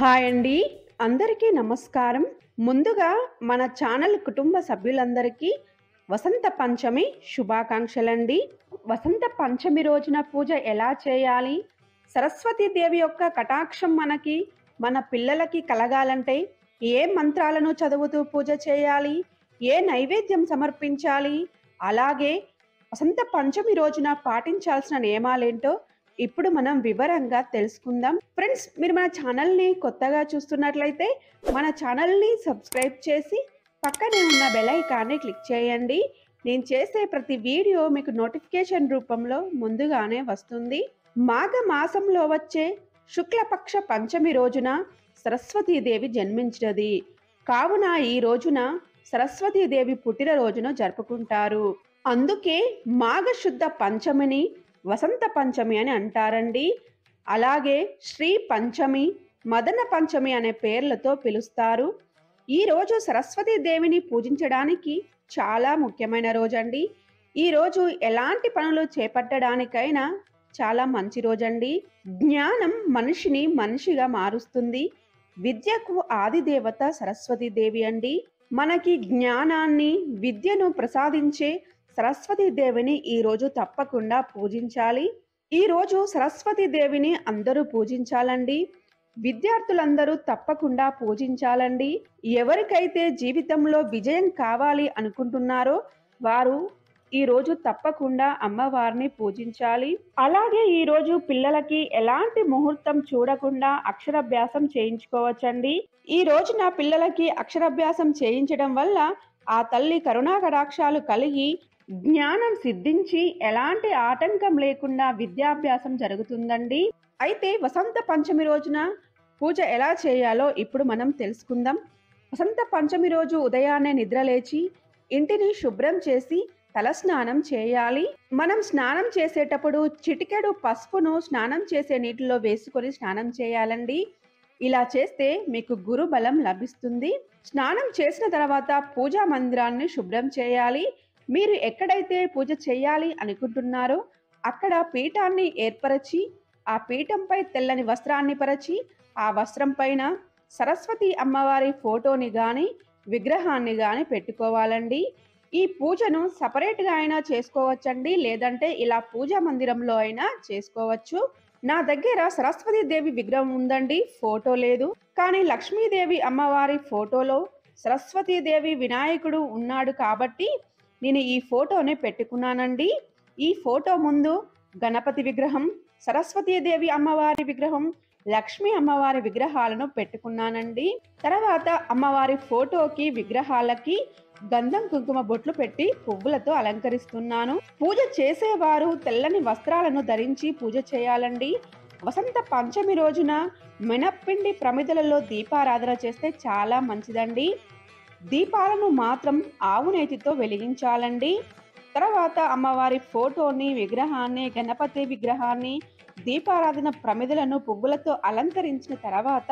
Hi అండి. అందరికీ నమస్కారం. ముందుగా మన ఛానల్ కుటుంబ సభ్యులందరికీ వసంత పంచమి శుభాకాంక్షలండి. వసంత పంచమి రోజున పూజ ఎలా చేయాలి? సరస్వతీ దేవి యొక్క కటాక్షం మన పిల్లలకి కలగాలంటే ఏ మంత్రాలను చదువుతూ పూజ చేయాలి? ఏ నైవేద్యం సమర్పించాలి? అలాగే వసంత పంచమి రోజున పాటించాల్సిన నియమాలేంటో ఇప్పుడు మనం వివరంగా తెలుసుకుందాం. ఫ్రెండ్స్, మీరు మన ఛానల్ని కొత్తగా చూస్తున్నట్లయితే మన ఛానల్ని సబ్స్క్రైబ్ చేసి పక్కనే ఉన్న బెల్ ఐకాన్ని క్లిక్ చేయండి. నేను చేసే ప్రతి వీడియో మీకు నోటిఫికేషన్ రూపంలో ముందుగానే వస్తుంది. మాఘ మాసంలో వచ్చే శుక్లపక్ష పంచమి రోజున సరస్వతీదేవి జన్మించినది కావున ఈ రోజున సరస్వతీదేవి పుట్టినరోజును జరుపుకుంటారు. అందుకే మాఘశుద్ధ పంచమిని వసంత పంచమి అని అంటారండి. అలాగే శ్రీ పంచమి, మదన పంచమి అనే పేర్లతో పిలుస్తారు. ఈ రోజు సరస్వతీ దేవిని పూజించడానికి చాలా ముఖ్యమైన రోజండి. ఈ రోజు ఎలాంటి పనులు చేపట్టడానికైనా చాలా మంచి రోజండి. జ్ఞానం మనిషిని మనిషిగా మారుస్తుంది. విద్యకు ఆది దేవత సరస్వతీ దేవి అండి. మనకి జ్ఞానాన్ని, విద్యను ప్రసాదించే సరస్వతీ దేవిని ఈ రోజు తప్పకుండా పూజించాలి. ఈ రోజు సరస్వతీ దేవిని అందరూ పూజించాలండి. విద్యార్థులందరూ తప్పకుండా పూజించాలండి. ఎవరికైతే జీవితంలో విజయం కావాలి అనుకుంటున్నారో వారు ఈ రోజు తప్పకుండా అమ్మవారిని పూజించాలి. అలాగే ఈ రోజు పిల్లలకి ఎలాంటి ముహూర్తం చూడకుండా అక్షరాభ్యాసం చేయించుకోవచ్చండి. ఈ రోజున పిల్లలకి అక్షరాభ్యాసం చేయించడం వల్ల ఆ తల్లి కరుణా కటాక్షాలు కలిగి జ్ఞానం సిద్ధించి ఎలాంటి ఆటంకం లేకుండా విద్యాభ్యాసం జరుగుతుందండి. అయితే వసంత పంచమి రోజున పూజ ఎలా చేయాలో ఇప్పుడు మనం తెలుసుకుందాం. వసంత పంచమి రోజు ఉదయాన్నే నిద్రలేచి ఇంటిని శుభ్రం చేసి తలస్నానం చేయాలి. మనం స్నానం చేసేటప్పుడు చిటికెడు పసుపును స్నానం చేసే నీటిలో వేసుకొని స్నానం చేయాలండి. ఇలా చేస్తే మీకు గురు బలం లభిస్తుంది. స్నానం చేసిన తర్వాత పూజా మందిరాన్ని శుభ్రం చేయాలి. మీరు ఎక్కడైతే పూజ చేయాలి అనుకుంటున్నారో అక్కడ పీఠాన్ని ఏర్పరచి ఆ పీఠంపై తెల్లని వస్త్రాన్ని పరచి ఆ వస్త్రం పైన సరస్వతి అమ్మవారి ఫోటోని గాని విగ్రహాన్ని గాని పెట్టుకోవాలండి. ఈ పూజను సపరేట్గా అయినా చేసుకోవచ్చండి, లేదంటే ఇలా పూజా మందిరంలో అయినా చేసుకోవచ్చు. నా దగ్గర సరస్వతీ దేవి విగ్రహం ఉందండి, ఫోటో లేదు. కానీ లక్ష్మీదేవి అమ్మవారి ఫోటోలో సరస్వతీదేవి వినాయకుడు ఉన్నాడు కాబట్టి నేను ఈ ఫోటోని పెట్టుకున్నానండి. ఈ ఫోటో ముందు గణపతి విగ్రహం, సరస్వతీదేవి అమ్మవారి విగ్రహం, లక్ష్మీ అమ్మవారి విగ్రహాలను పెట్టుకున్నానండి. తర్వాత అమ్మవారి ఫోటోకి విగ్రహాలకి గంధం కుంకుమ బొట్లు పెట్టి పువ్వులతో అలంకరిస్తున్నాను. పూజ చేసేవారు తెల్లని వస్త్రాలను ధరించి పూజ చేయాలండి. వసంత పంచమి రోజున మినప్పిండి ప్రమిదలలో దీపారాధన చేస్తే చాలా మంచిదండి. దీపాలను మాత్రం ఆవు నేతితో వెలిగించాలండి. తర్వాత అమ్మవారి ఫోటోని, విగ్రహాన్ని, గణపతి విగ్రహాన్ని, దీపారాధన ప్రమిదలను పువ్వులతో అలంకరించిన తర్వాత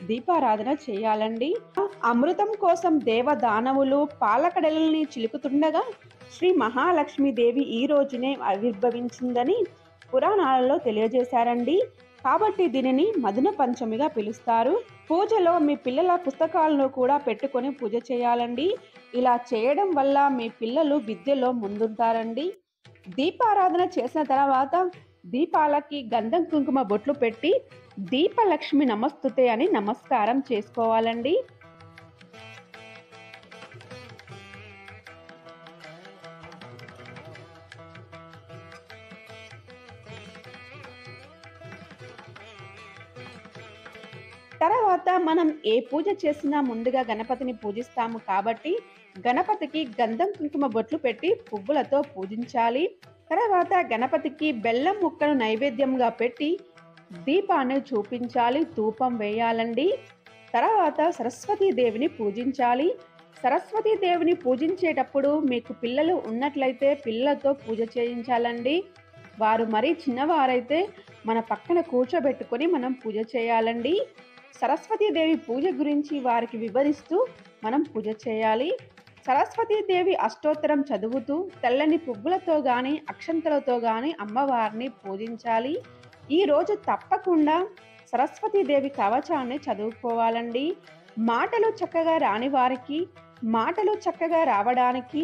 దీపారాధన చేయాలండి. అమృతం కోసం దేవదానవులు పాలకడలని చిలుకుతుండగా శ్రీ మహాలక్ష్మీదేవి ఈ రోజునే ఆవిర్భవించిందని పురాణాలలో తెలియజేశారండి. కాబట్టి దీనిని మదన పంచమిగా పిలుస్తారు. పూజలో మీ పిల్లల పుస్తకాలను కూడా పెట్టుకొని పూజ చేయాలండి. ఇలా చేయడం వల్ల మీ పిల్లలు విద్యలో ముందుంటారండి. దీపారాధన చేసిన తర్వాత దీపాలకి గంధం కుంకుమ బొట్లు పెట్టి దీపలక్ష్మి నమస్తుతే అని నమస్కారం చేసుకోవాలండి. తర్వాత మనం ఏ పూజ చేసినా ముందుగా గణపతిని పూజిస్తాము కాబట్టి గణపతికి గంధం కుంకుమ బొట్లు పెట్టి పువ్వులతో పూజించాలి. తర్వాత గణపతికి బెల్లం ముక్కను నైవేద్యంగా పెట్టి దీపాన్ని చూపించాలి, ధూపం వేయాలండి. తర్వాత సరస్వతీదేవిని పూజించాలి. సరస్వతీదేవిని పూజించేటప్పుడు మీకు పిల్లలు ఉన్నట్లయితే పిల్లలతో పూజ చేయించాలండి. వారు మరీ చిన్నవారైతే మన పక్కన కూర్చోబెట్టుకొని మనం పూజ చేయాలండి. సరస్వతీదేవి పూజ గురించి వారికి వివరిస్తూ మనం పూజ చేయాలి. సరస్వతీదేవి అష్టోత్తరం చదువుతూ తెల్లని పువ్వులతో గాని అక్షంతలతో గాని అమ్మవారిని పూజించాలి. ఈ రోజు తప్పకుండా సరస్వతీదేవి కవచాన్ని చదువుకోవాలండి. మాటలు చక్కగా రాని వారికి మాటలు చక్కగా రావడానికి,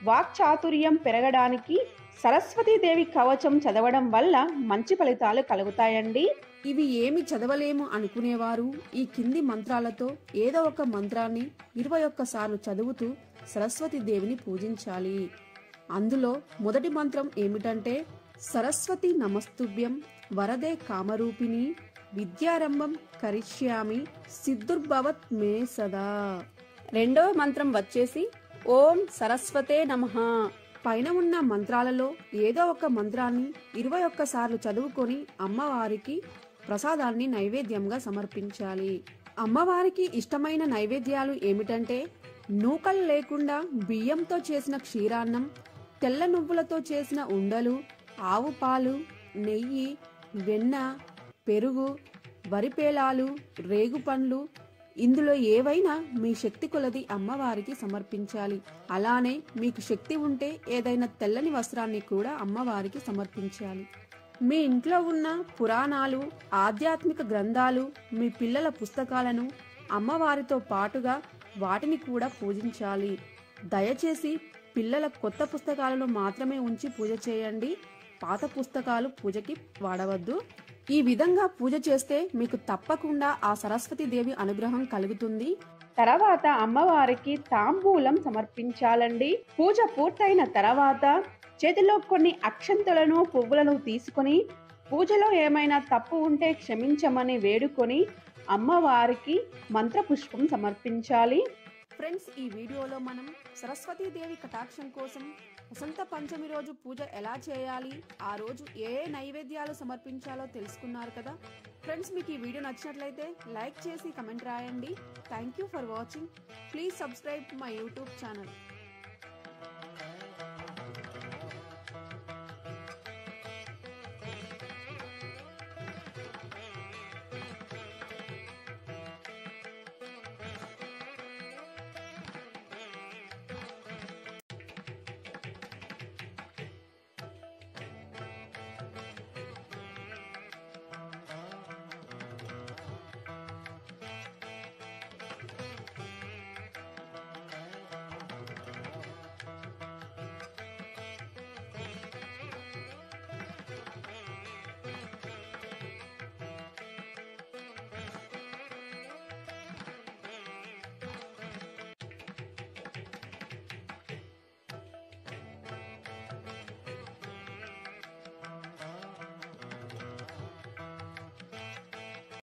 వాక్చాతుర్యం పెరగడానికి సరస్వతీదేవి కవచం చదవడం వల్ల మంచి ఫలితాలు కలుగుతాయండి. ఇవి ఏమి చదవలేము అనుకునేవారు ఈ కింది మంత్రాలతో ఏదో ఒక మంత్రాన్ని 21 సార్లు చదువుతూ సరస్వతి దేవిని పూజించాలి. అందులో మొదటి మంత్రం ఏమిటంటే సరస్వతి నమస్తుభ్యం వరదే కామరూపిణి విద్యారంభం కరిష్యామి సిద్ధుర్భవత్ మే సదా. రెండవ మంత్రం వచ్చేసి ఓం సరస్వతే నమః. పైన ఉన్న మంత్రాలలో ఏదో ఒక మంత్రాన్ని 21 సార్లు చదువుకొని అమ్మవారికి ప్రసాదాన్ని నైవేద్యంగా సమర్పించాలి. అమ్మవారికి ఇష్టమైన నైవేద్యాలు ఏమిటంటే నూకలు లేకుండా బియ్యంతో చేసిన క్షీరాన్నం, తెల్ల నువ్వులతో చేసిన ఉండలు, ఆవు పాలు, నెయ్యి, వెన్న, పెరుగు, వరిపేలాలు, రేగుపండ్లు, ఇందులో ఏవైనా మీ శక్తి కొలది అమ్మవారికి సమర్పించాలి. అలానే మీకు శక్తి ఉంటే ఏదైనా తెల్లని వస్త్రాన్ని కూడా అమ్మవారికి సమర్పించాలి. మీ ఇంట్లో ఉన్న పురాణాలు, ఆధ్యాత్మిక గ్రంథాలు, మీ పిల్లల పుస్తకాలను అమ్మవారితో పాటుగా వాటిని కూడా పూజించాలి. దయచేసి పిల్లల కొత్త పుస్తకాలను మాత్రమే ఉంచి పూజ చేయండి. పాత పుస్తకాలు పూజకి వాడవద్దు. ఈ విధంగా పూజ చేస్తే మీకు తప్పకుండా ఆ సరస్వతి దేవి అనుగ్రహం కలుగుతుంది. తర్వాత అమ్మవారికి తాంబూలం సమర్పించాలండి. పూజ పూర్తయిన తర్వాత చేతిలో కొన్ని అక్షంతలను, పువ్వులను తీసుకొని పూజలో ఏమైనా తప్పు ఉంటే క్షమించమని వేడుకొని అమ్మవారికి మంత్రపుష్పం సమర్పించాలి. ఫ్రెండ్స్, ఈ వీడియోలో మనం సరస్వతీ దేవి కటాక్షం కోసం వసంత పంచమి రోజు పూజ ఎలా చేయాలి, ఆ రోజు ఏ నైవేద్యాలు సమర్పించాలో తెలుసుకున్నారు కదా. ఫ్రెండ్స్, మీకు ఈ వీడియో నచ్చినట్లయితే లైక్ చేసి కమెంట్ రాయండి. Thank you for watching. Please subscribe my YouTube channel.